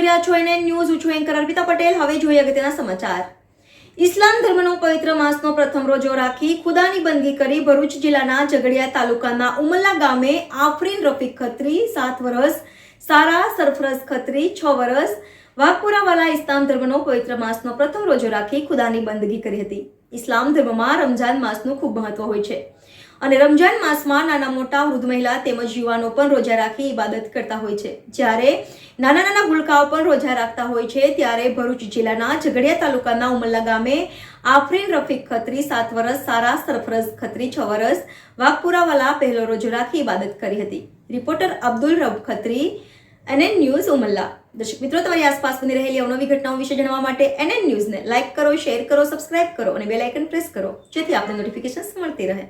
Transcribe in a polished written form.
રહ્યા છો એને ન્યૂઝ. હું છું એન્કર અર્પિતા પટેલ. હવે જોઈએ અગત્યના સમાચાર. ઇસ્લામ ધર્મનો પવિત્ર માસનો પ્રથમ રોજો રાખી ખુદાની બંદગી કરી ભરૂચ જિલ્લાના ઝઘડિયા તાલુકાના ઉમલ્લા ગામે આફરીન રફીક ખત્રી 7 વર્ષ, સારા સરફરઝ ખત્રી 6 વર્ષ, વાઘપુરાવાલા ઇસ્લામ ધર્મનો પવિત્ર માસનો પ્રથમ રોજો રાખી ખુદાની બંદગી કરી હતી. ઇસ્લામ ધર્મમાં રમજાન માસનું ખૂબ મહત્વ હોય છે અને રમજાન માસમાં નાના મોટા વૃદ્ધ મહિલા તેમજ યુવાનો પણ રોજા રાખી ઇબાદત કરતા હોય છે. જ્યારે નાના નાના ભૂલકાઓ પણ રોજા રાખતા હોય છે, ત્યારે ભરૂચ જિલ્લાના ઝઘડિયા તાલુકાના ઉમલ્લા ગામે આફરીન રફીક ખત્રી 7 વર્ષ, સારા સરફરઝ ખત્રી 6 વર્ષ, વાઘપુરાવાલા પહેલો રોજો રાખી ઇબાદત કરી હતી. Reporter Abdul rub Khatri, NN news Umalla. દર્શક મિત્રો, તમારી આસપાસ બની રહેલી અવનવી ઘટનાઓ વિશે જાણવા માટે NN ન્યૂઝને લાઇક કરો, શેર કરો, સબસ્ક્રાઇબ કરો અને બેલ આઇકન પ્રેસ કરો, જેથી આપને નોટિફિકેશન્સ મળતી રહે.